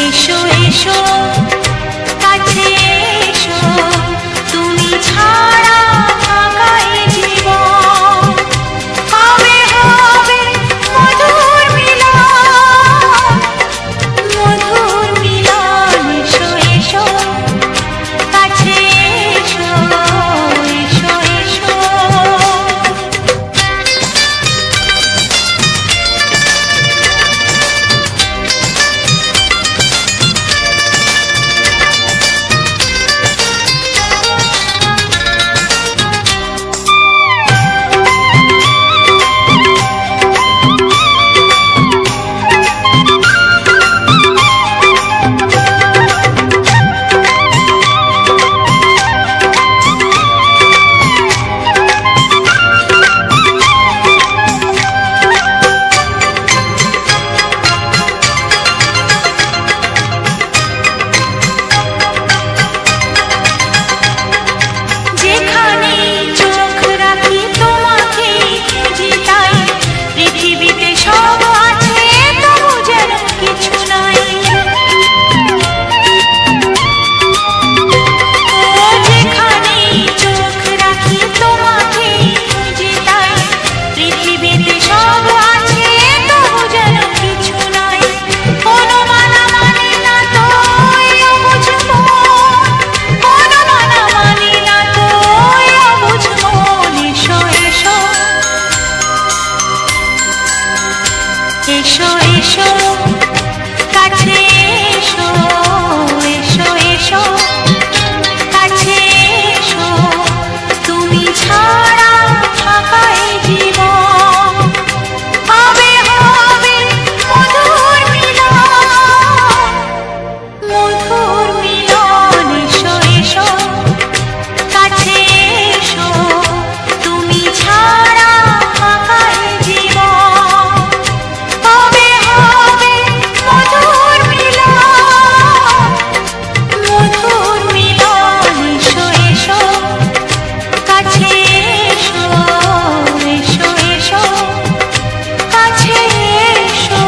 এসো এসো কাছে এসো, তুমি ছাড়া ফাঁকা এ জীবন। হবে হবে মধুর মিলন, মধুর মিলন। এসো এসো কাছে এসো, এসো এসো। এসো এসো কাছে এসো, এসো এসো কাছে এসো, তুমি ছাড়া ফাঁকা এ জীবন। হবে হবে মধুর মিলন, মধুর মিলন। এসো এসো কাছে এসো, তুমি ছাড়া ফাঁকা এ জীবন। হবে হবে মধুর মিলন, মধুর মিলন। এসো এসো কাছে এসো, এসো এসো কাছে এসো।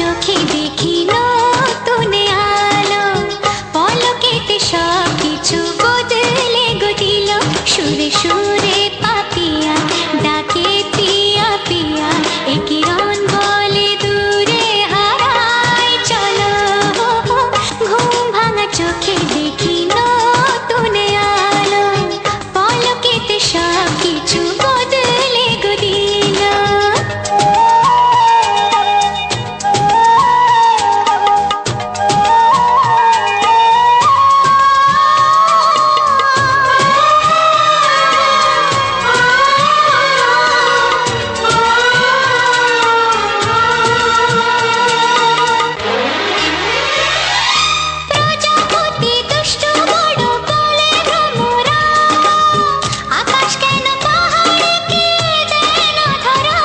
চোখে দেখি নতুন আলো, পলকেতে সব কিছু বদলে গো দিল। সুরে সুরে পাপিয়া ডাকে পিয়া পিয়া, এ কিরণ বলে দূরে হারায় চলো। ঘুম ভাঙা চোখে দেখি নতুন আলো, পলকেতে সব কিছু বদলে গো দিল। প্রজাপতি দুষ্ট বড় বলে ভ্রমরা, আকাশ কেন পাহাড়কে দেয় না ধরা।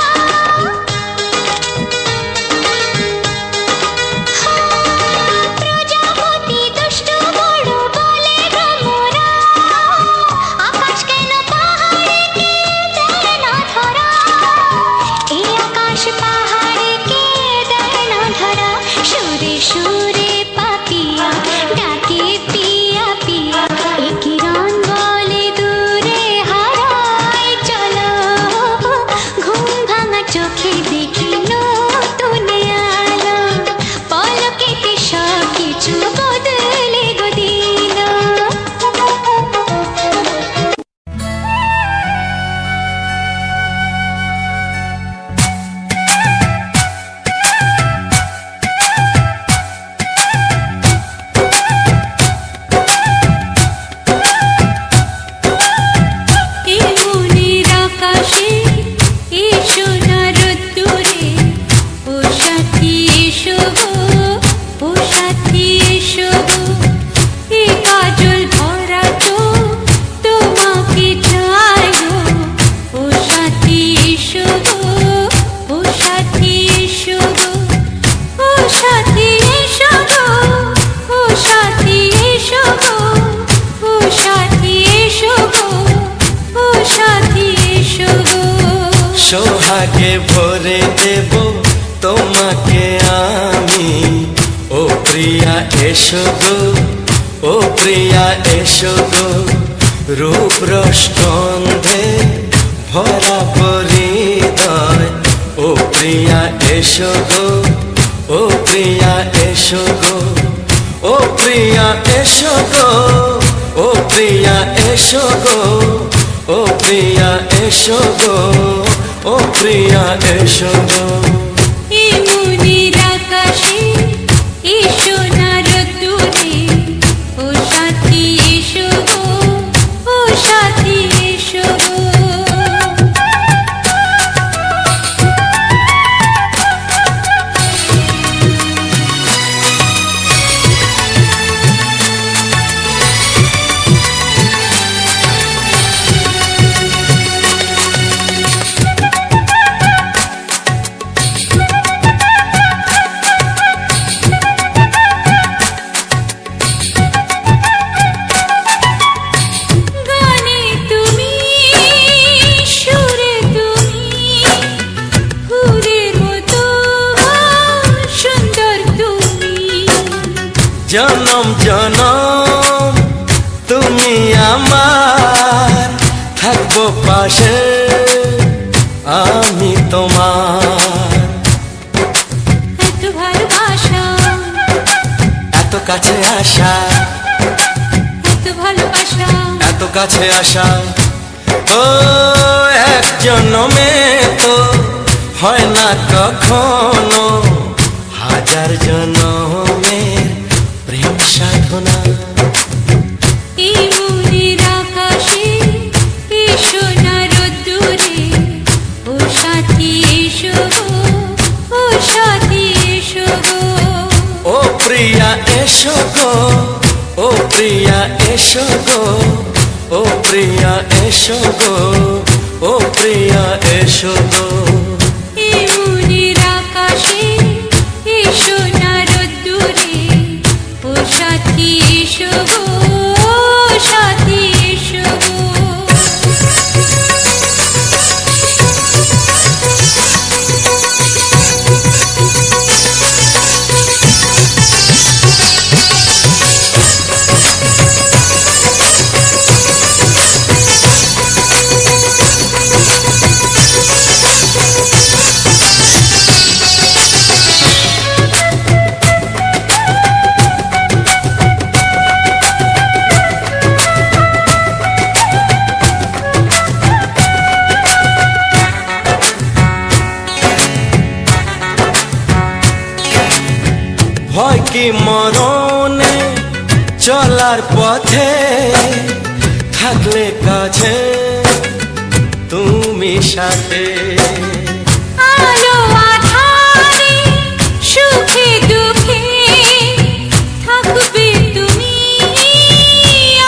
প্রজাপতি দুষ্ট বড় বলে ভ্রমরা, আকাশ কেন পাহাড়কে দেয় না ধরা। এই আকাশ পাহাড়কে দেয় না ধরা। সুরে সুরে পাপিয়া ডাকে পিয়া পিয়া, এ কিরণ বলে দূরে হারায় চলো। ঘুম ভাঙা চোখে দেখি নতুন আলো, পলকেতে সব কিছু বদলে গো দিল। ভরে দেব তোমাকে আমি। ও প্রিয়া এসো গো, ও প্রিয়া এসো গো, রূপ রসগন্ধে ভরা পরিদয়। ও প্রিয়া এসো গো, ও প্রিয়া এসো গো, ও প্রিয়া এসো গো, ও প্রিয়া এসো গো, ও প্রিয়া এসো গো, ও প্রিয়া এসো গো। এই মনের আকাশে এসো না রোদ্দুরে, ও সাথী এসো গো, ও সাথী এসো গো। গানে তুমি, সুরে তুমি, ফুলের মতো সুন্দর তুমি। জনম জনম তুমি আমার, থাকবো পাশে আমি তোমার। এত ভালোবাসা, এত কাছে আসা, এত ভালোবাসা, এত কাছে আসা, ও এক জন্মে তো হয় না কখনো, হাজার জন্মের প্রেম সাধনা। এই মনের আকাশে এসো না রোদ্দুরে, ও সাথী এসো গো, ও সাথী এসো গো। ও প্রিয়া এসো গো, ও প্রিয়া এসো গো, ও প্রিয়া এসো গো, ও প্রিয়া এসো গো। এই মনের আকাশে এসো না রোদ্দুরে, ও সাথী এসো গো, ও সাথী এসো গো। ভয় কি মরণে চলার পথে, থাকলে কাছে তুমি সাথে। আলো আঁধারে, সুখে দুঃখে, থাকবে তুমি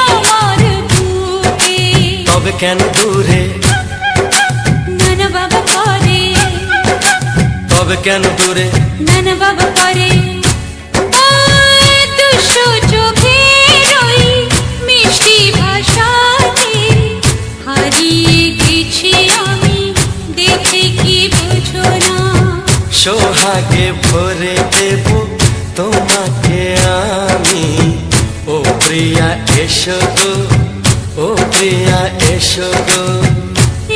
আমার বুকে। তবে কেন দূরে, নানা বাবা করে, তবে কেন দূরে, নানা বাবা করে। ওই দুশো চোখের ওই মিষ্টি ভাষাতে হারিয়ে গেছি আমি, দেখে কি বোঝো না। সোহাগে ভরে দেব তোমাকে আমি। ও প্রিয়া এসো গো, ও প্রিয়া এসো গো।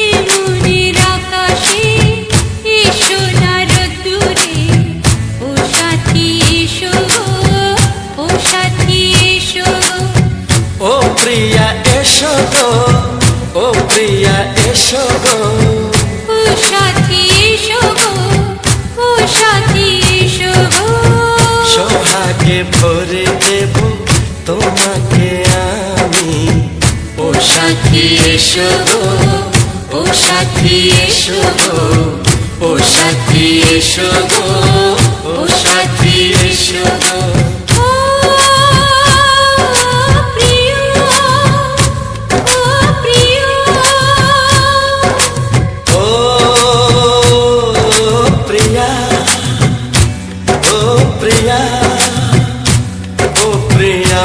এই মনের আকাশে এসো না রোদ্দুরে, ও সাথী এসো গো, ও সাথী এসো গো। ও প্রিয়া এসো গো, ও প্রিয়া এসো গো। ও সাথী এসো গো, ও সাথী এসো গো। সোহাগে ভরে দেব তোমাকে আমি। ও সাথী এসো গো, ও সাথী এসো গো, ও সাথী এসো গো, ও সাথী এসো গো। ও প্রিয়, ও প্রিয়, ও প্রিয়া, ও প্রিয়া, ও প্রিয়া।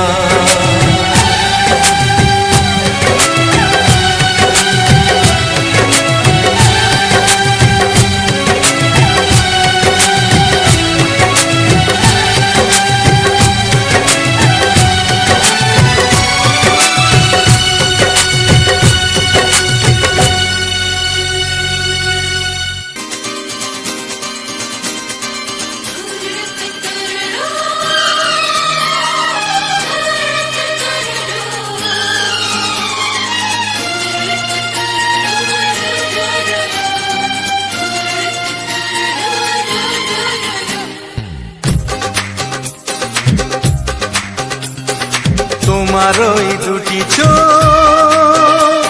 তোমার ওই দুটি চোখ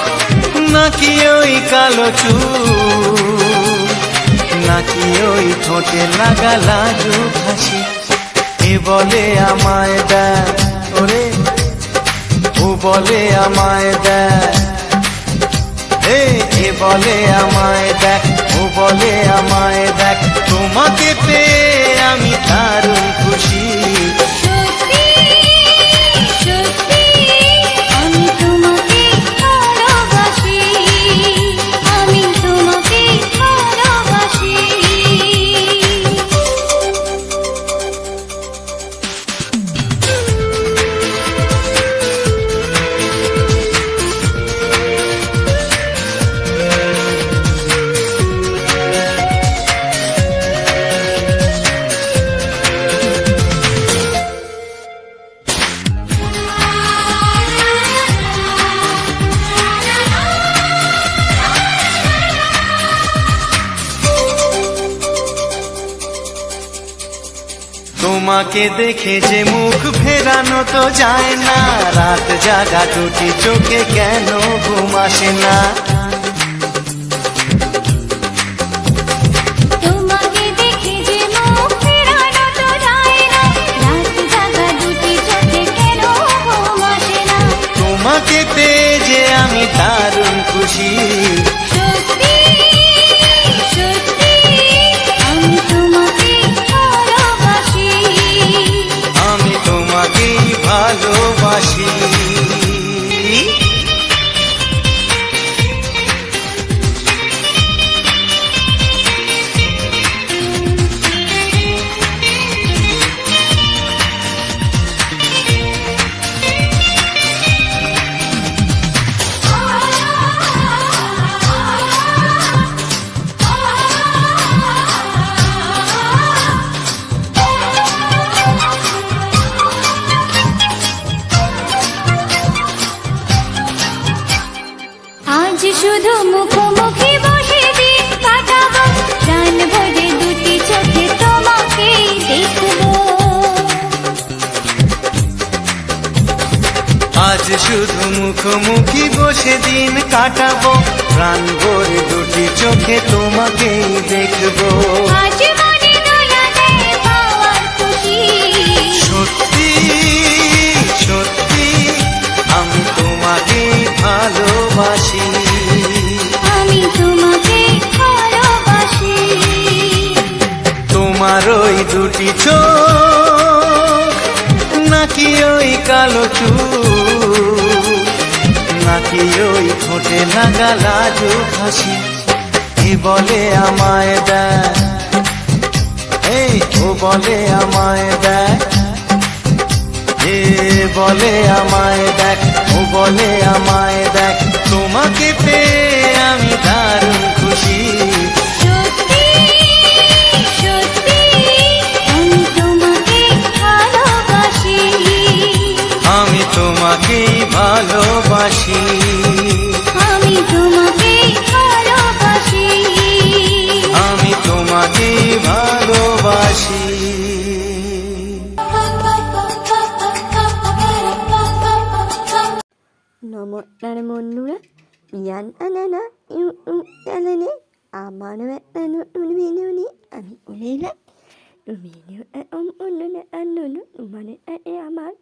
নাকি ওই কালো চুল নাকি ওই ঠোঁটে লাগা লাজুক হাসি এ বলে আমায় দেয় ওরে ও বলে আমায় দেয় এ বলে আমায় দেখ ও বলে আমায় দেখ তোমাকে পেয়ে আমি দারুণ খুশি সত্যি সত্যি আমি তোমাকে ভালোবাসি আমি তোমাকে ভালোবাসি তোমাকে দেখে যে মুখ ফেরানো তো যায় না রাত জাগা দুটি চোখে কেন ঘুম আসে না তোমাকে দেখে যে মুখ ফেরানো তো যায় না রাত জাগা দুটি চোখে কেন ঘুম আসে না তোমাকে পেয়ে যে আমি দারুণ খুশি সত্যি সত্যি আমি তোমাকে ভালোবাসি আমি তোমাকেই ভালোবাসি আজ শুধু মুখোমুখি বসে দিন কাটাবো প্রাণ ভরে দুটি চোখে তোমাকে দেখবো আজ শুধু মুখোমুখি বসে দিন কাটাবো প্রাণ ভরে দুটি চোখে তোমাকেই দেখবো আজ মনে দোলা দেয় পাওয়ার খুশি সত্যি সত্যি আমি তোমাকেই ভালোবাসি আমি তোমাকে ভালোবাসি তোমার ওই দুটি চোখ নাকি ওই কালো চুল নাকি ওই ঠোঁটে লাগা লাজুক হাসি এ বলে আমায় দেয় ও বলে আমায় দেয় এ বলে আমায় দেখ ও বলে আমায় দেখ তোমাকে পেয়ে আমি দারুণ খুশি সত্যি সত্যি আমি তোমাকে ভালোবাসি আমি তোমাকেই ভালোবাসি আমি তোমাকে ভালোবাসি আমি তোমাকেই ভালোবাসি নমস্কার বন্ধুরা ইয়ান আনানা ইউনে আমার একটা নতুন ভিডিও নিয়ে আমি চলে এলাম ভিডিওটা সম্পূর্ণ আন্দোলন মানে আমার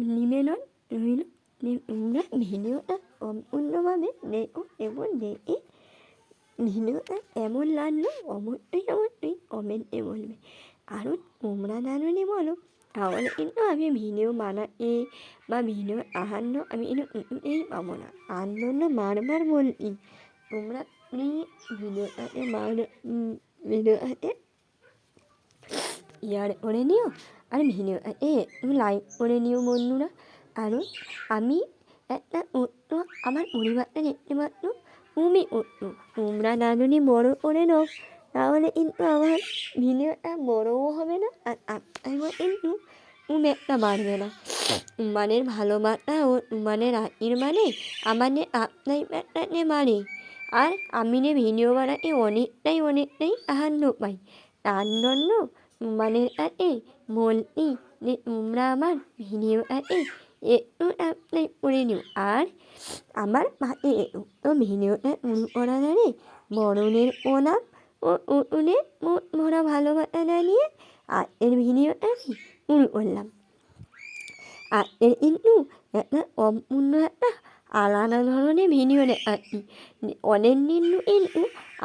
নিবেদন রইল যে তোমরা ভিডিওটা সম্পূর্ণভাবে দেখো এবং দেখে ভিডিওটা কেমন লাগলো অবশ্যই অবশ্যই কমেন্টে বলবে কারণ তোমরা জানোনি বলো তাহলে কিন্তু আমি ভিডিও বানাতে বা ভিডিও আহান্য আমি কিন্তু কিছুতেই পাবো না তার জন্য বারবার বলছি তোমরা ভিডিওটাতে ভিডিওটাতে ইয়ার করে নিও আর ভিডিওটাতে লাইক করে নিও বন্ধুরা কারণ আমি একটা উত্তর আমার পরিবারটা দেখতে পাচ্ছ তুমি উত্তর তোমরা জানোনি বড়ো করে নাও তাহলে কিন্তু আমার ভিডিওটা বড়ও হবে না আর আপনার কিন্তু একটা বাড়বে না মানে ভালোবাসা ও মানে রাখির মানে আমাদের আপনার ব্যাটাতে মানে আর আমি ভিডিও বানাতে অনেকটাই আনন্দ পাই তার জন্য তোমাদের কাছে বলছি যে তোমরা আমার ভিডিওটাতে একটু অ্যাপ্লাই করে নিও। আর আমার মাকে একটু ভিডিওটা শুরু করা জানে মরণের প্রণাম ও উঠোনে মুখ ভরা ভালোবাসা জানিয়ে আর এর ভিডিওটা আমি শুরু করলাম। আর এর কিন্তু একটা সম্পূর্ণ একটা আলাদা ধরনের ভিডিও দেখাচ্ছি। অনেক দিন কিন্তু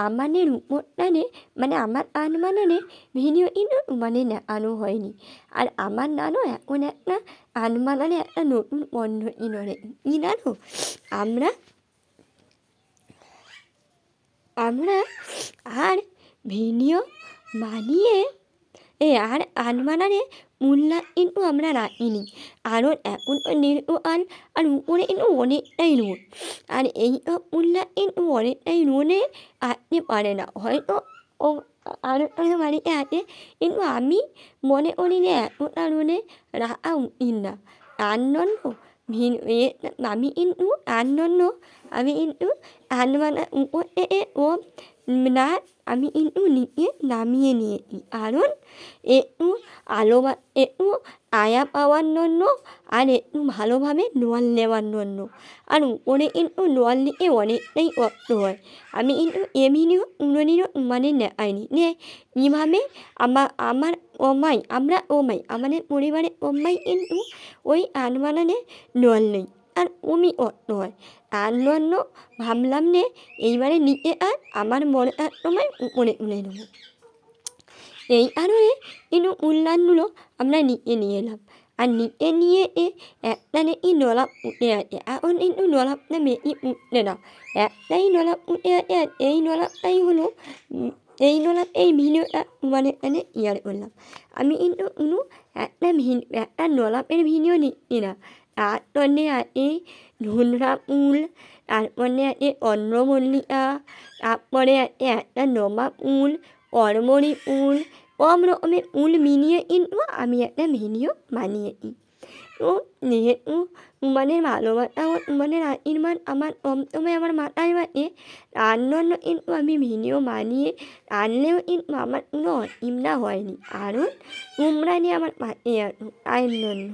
আমাদের উপরটানে মানে আমার আনমানানে ভিডিও কিন্তু মানে দেখানো হয়নি। আর আমার নানু এখন একটা আনমানানে একটা নতুন পদ্ধতি ধরে কি জানো, আমরা আমরা আর ভিডিও বানিয়ে আর আনমানারে মূল্যা কিন্তু আমরা রাখিনি। কারণ এখন নির্বাণ আর উপরে কিন্তু অনেকটাই রোদ। আর এই মূল্যা কিন্তু অনেকটাই রোদে আসতে পারে না, হয়তো ও আর বাড়িতে আছে, কিন্তু আমি মনে করি যে এতটা রোদে রাখা উচিত না। তার জন্য আমি কিন্তু তার জন্য আমি কিন্তু আনমানা উপর থেকে ও না আমি কিন্তু নিচে নামিয়ে নিয়েছি। কারণ একটু একটু আয়া পাওয়ার জন্য আর একটু ভালোভাবে জল নেওয়ার জন্য। আর উপরে কিন্তু জল দিতে অনেকটাই কষ্ট হয়। আমি কিন্তু এমনিও উনুনিরও মানে নেয়নি যে কীভাবে আমার আমাদের পরিবারের অম্মাই কিন্তু ওই আনমানানে জল নেই আর অমি কষ্ট হয়। তার জন্য ভাবলাম যে এইবারে নিচে আর আমার মনে সময় উপরে তুলে নেবো। এই কারণে কিন্তু উন্নয়নগুলো আমরা নিচে নিয়ে এলাম। আর নিচে নিয়ে একটা নাকি নলাপ উঠে আছে, এখন কিন্তু নলাপটা বেশি উঠছে না, একটাই নলাপ উঠে আছে। আর এই নলাপটাই হলো এই ভিডিওটা মানে ইয়ার করলাম। আমি কিন্তু একটা নলাপের ভিডিও নিচ্ছি না, তার জন্যে আছে ধুনরা ফুল, তারপরে আছে চন্দ্রমল্লিকা, তারপরে আছে একটা জবা ফুল, করমরি ফুল, সব রকমের ফুল মিলিয়ে কিন্তু আমি একটা ভিডিও বানিয়েছি। তো যেহেতু তোমাদের ভালোবাসা ও তোমাদের আশীর্বাদ আমার সবসময় আমার মাথায় থাকে, তার জন্য কিন্তু আমি ভিডিও বানিয়ে আনলেও কিন্তু আমার কোনো অসুবিধা হয়নি। কারণ তোমরা নিয়ে আমার পাশে আছো, তাই জন্য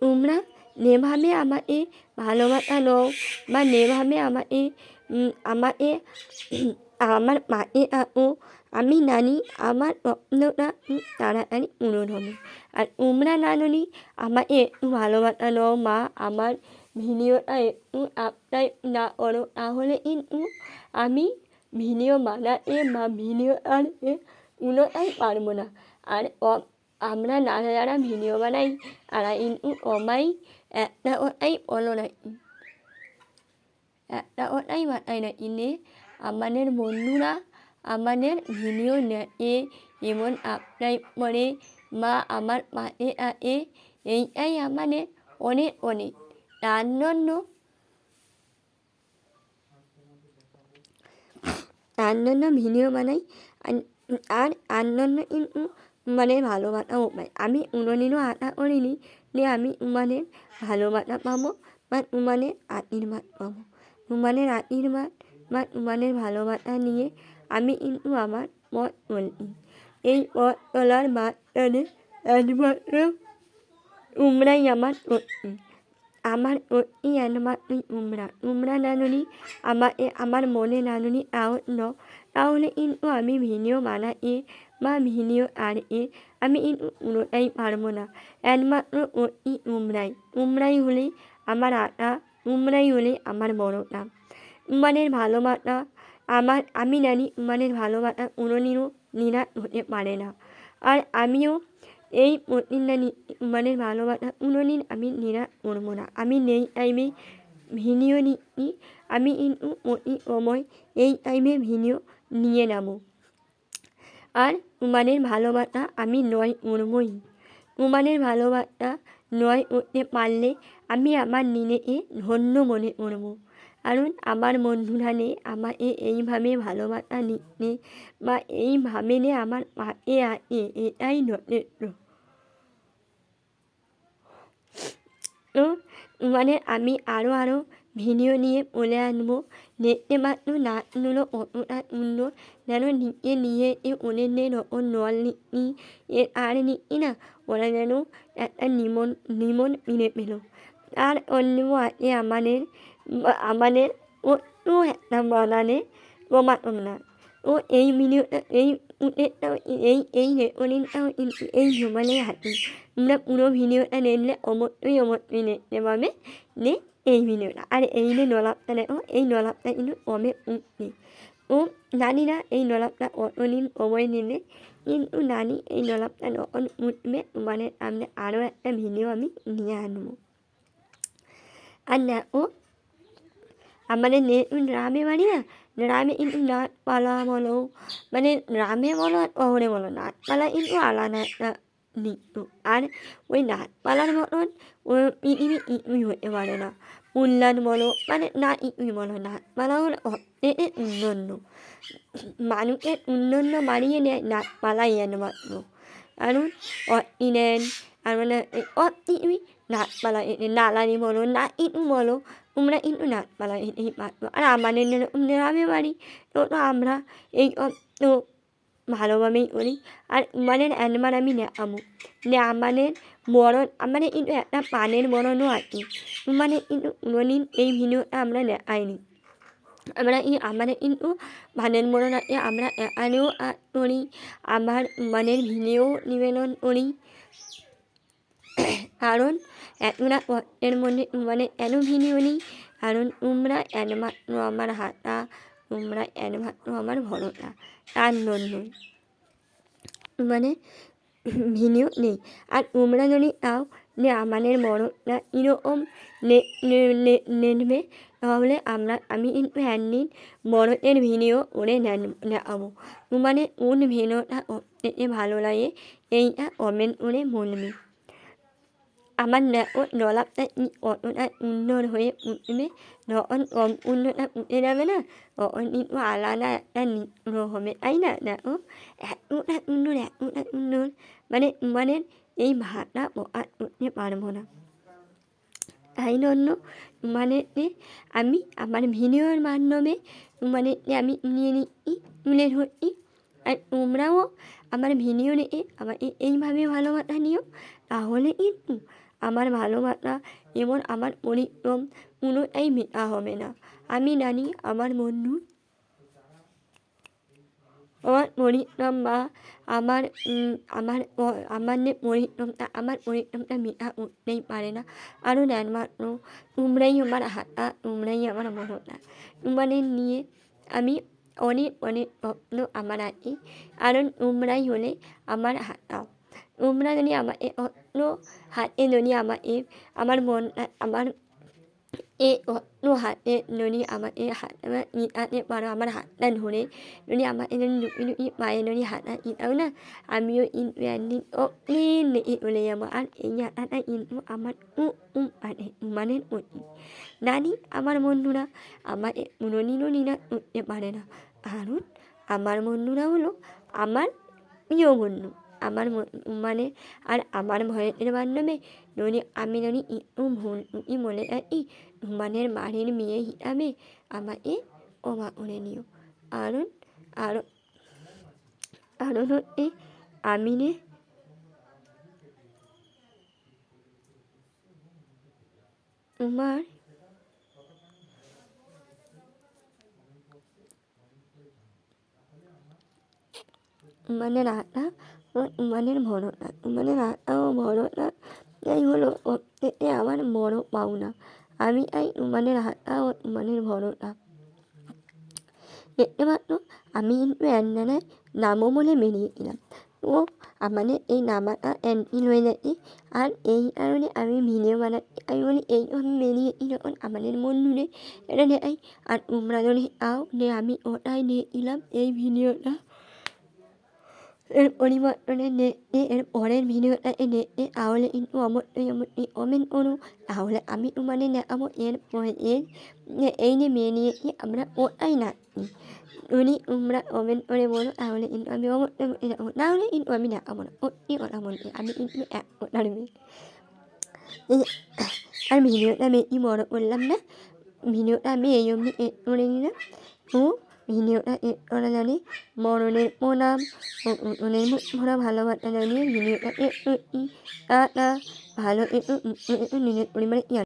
তোমরা যেভাবে আমাকে ভালোবাসা দাও বা যেভাবে আমাকে আমার পাশে থাকো, আমি জানি আমার স্বপ্নটা খুব তাড়াতাড়ি পূরণ হবে। আর তোমরা জানি আমাকে একটু ভালোবাসা দাও বা আমার ভিডিওটা একটু সাবস্ক্রাইব না করো, তাহলে কিন্তু আমি ভিডিও বানাতে বা ভিডিও আনতে কোনোটাই পারবো না। আর আমরা যারা যারা ভিডিও বানাই তারা কিন্তু সবাই একটা কথাই বলো নাকি, একটা কথাই মাথায় রাখি যে আমাদের বন্ধুরা আমাদের ভিডিও দেখে যেমন সাবস্ক্রাইব করে বা আমার পাশে থাকে, এইটাই আমাদের অনেক অনেক। তার জন্য ভিডিও বানাই। আর তার জন্য কিন্তু মানে ভালোবাসাও পাই। আমি কোনোদিনও আশা করিনি যে আমি তোমাদের ভালোবাসা পাবো বা তোমাদের আশীর্বাদ পাবো। তোমাদের আশীর্বাদ বা তোমাদের ভালোবাসা নিয়ে আমি কিন্তু আমার পথ চলছি। এই পথ চলার মাঝখানে একমাত্র তোমরাই আমার শক্তি, আমার শক্তি একমাত্রই তোমরা জানি আমার মনে জানি তাহলে কিন্তু আমি ভিডিও বানাতে বা ভিডিও আনতে আমি কিন্তু পুরোটাই পারবো না। একমাত্র শক্তি তোমরাই হলে আমার আশা, তোমরাই হলে আমার বড়টা। তোমাদের ভালোবাসা আমি জানি তোমাদের ভালোবাসা কোনোদিনও নিরাশ হতে পারে না। আর আমিও এই প্রতিজ্ঞা নিচ্ছি, তোমাদের ভালোবাসা কোনোদিন আমি নিরাশ করবো না। আমি এই টাইমে ভিডিও নিচ্ছি, আমি কিন্তু প্রতি সময় এই টাইমে ভিডিও নিয়ে নেবো। আর তোমাদের ভালোবাসা আমি নয় করবই। তোমাদের ভালোবাসা নয় করতে পারলে আমি আমার নিজেকে ধন্য মনে করবো। কারণ আমার বন্ধুরা আমাকে এইভাবে ভালোবাসা নিচ্ছে বা এইভাবে আমার পাশে আছে, এটাই যথেষ্ট। তো তোমাদের আমি আরও ভিডিও নিয়ে বলে আনবো দেখতে পাচ্ছ নাচগুলো কতটা সুন্দর যেন নিয়ে ওদের নল নিচ্ছি এর আর নিচ্ছি না ওরা যেন একটা নিমন মিলে পেল আর অন্য আছে আমাদের ও একটা বানানে প্রমাণ না ও এই ভিডিওটা এই রেকর্ডিংটাও কিন্তু এই মোবাইলে হাতে তোমরা পুরো ভিডিওটা দেখলে অবশ্যই দেখতে পাবে যে এই ভিডিওটা আর এই যে নলাপটা দেখো এই নলাপটা কিন্তু কমে উঠছে ও জানি না এই নলাপটা কতদিন সময় নেবে কিন্তু জানি এই নলাপটা যখন উঠবে মানে সামনে আরও একটা ভিডিও আমি নিয়ে আনবো আর দেখো আমাদের গ্রামে বাড়ি না গ্রামে কিন্তু নাচপালা বলো মানে গ্রামে বলো আর শহরে বলো নাচপালা কিন্তু আলাদা একটা নৃত্য আর ওই নাচপালার মতন পৃথিবী কিছুই হতে পারে না উল্লান বলো মানে না কিছুই বলো নাচপালা হলো অর্থের অন্যান্য মানুষের অন্যান্য বাড়িয়ে নেয় নাচপালাই একমাত্র কারণ অর্থি নেন আর মানে অর্থি নাচপালা নালানি বলো না ইটু বলো তোমরা কিন্তু নাচপালা এটাই পারতো আর আমাদের গ্রামে বাড়ি তো আমরা এই তো ভালোভাবেই করি আর মানে একবার আমি নেখাবো আমাদের বরণ আমাদের কিন্তু একটা পানের বরণও আছে মানে কিন্তু কোনোদিন এই ভিডিওটা আমরা দেখাইনি আমাদের কিন্তু পানের বরণ আছে আমরা এখানেও করি আবার মানের ভিডিও নিবেদন করি কারণ এতটা কষ্টের মধ্যে মানে এত ভিডিও নেই কারণ তোমরা একমাত্র আমার হাতা তোমরা একমাত্র আমার ভরসা তার জন্য মানে ভিডিও নেই আর তোমরা যদি তাও যে আমাদের বড়টা এরকম নেবে তাহলে আমি কিন্তু একদিন বড়দের ভিডিও করে দেখাবো মানে কোন ভিডিওটা করতে ভালো লাগে এইটা কমেন্ট করে বলবে আমার নলাপটা কতটা সুন্দর হয়ে উঠবে যখন সম্পূর্ণটা উঠে যাবে না তখন কিন্তু আলাদা একটা নৃত্য হবে তাই না দেখো এতটা সুন্দর মানে এই ভাষা প্রকাশ করতে পারবো না তাই জন্য মানে আমি আমার ভিডিওর মাধ্যমে মানে আমি নিয়ে নিচ্ছি তুলে ধরছি আর তোমরাও আমার ভিডিও নিয়ে আমার এইভাবে ভালোবাসা নিও তাহলে কিন্তু আমার ভালোবাসা এবং আমার পরিশ্রম কোনোটাই মেটা হবে না আমি জানি আমার বন্ধু আমার পরিশ্রম বা আমার যে পরিশ্রমটা মেটা উঠতেই পারে না আরও একমাত্র তোমরাই আমার হাতা তোমরাই আমার ভরসা তোমাদের নিয়ে আমি অনেক স্বপ্ন আমার আছে কারণ তোমরাই হলে আমার হাতা তোমরা যদি আমার অন্য হাতে যদি আমার মন আমার অন্য হাতে যদি আমাকে হাতে পারো আমার হাতটা ধরে যদি আমাকে যদি লুকিয়ে পায়ে যদি হাতটা ইটাও না আমিও কিন্তু একদিন অনেক চলে যাবো আর এই হাতাটা কিন্তু আমার মানে অতি জানি আমার বন্ধুরা আমার কোনোদিনও নিরাশ করতে পারে না কারণ আমার বন্ধুরা হলো আমার প্রিয় বন্ধু আমার মানে আর আমার ভয়ের মাধ্যমে আমি যদি একটু ভুল বলে থাকি তোমাদের বাড়ির মেয়ে হিসাবে আমাকে ক্ষমা করে নিও কারণ হচ্ছে আমি তোমার মানে রাতা মানে ভরসা মানে রাতা ও ভরসা এই হলো এতে আমার বড় পাওনা আমি এই মানে রাতা ও মানে ভরসা দেখতে পাচ্ছ আমি কিন্তু একজনের নামও বলে বেরিয়েছিলাম তো আমাদের এই নামাটা ক্যান্সেল হয়ে যাচ্ছে আর এই কারণে আমি ভিডিও বানাচ্ছি আমি বলি এইভাবে বেরিয়েছি যখন আমাদের বন্ধুদের এটা দেখাই আর তোমরা যদি আও যে আমি ওটাই দিয়েছিলাম এই ভিডিওটা এর পরিবর্তনে এর পরের ভিডিওটা দেখতে তাহলে কিন্তু অবশ্যই কমেন্ট করো তাহলে আমি তোমাদের দেখাবো এই যে মেয়ে নিয়েছি আমরা ওটাই নাচছি যদি তোমরা কমেন্ট করে বলো তাহলে কিন্তু আমি অবশ্যই দেখাবো তাহলে কিন্তু আমি দেখাবো না সত্যি কথা বলছি আমি কিন্তু এক কথার মেয়ে আর ভিডিওটা বেশি বড় করলাম না ভিডিওটা আমি এই অবধি এড করে নিলাম ও ভিডিওটা এড করা জানি মরণের প্রণাম ও মনের মুখ ভরা ভালোবাসা জানিয়ে ভিডিওটা এড করছি টাটা ভালো একটু নিজের পরিবারে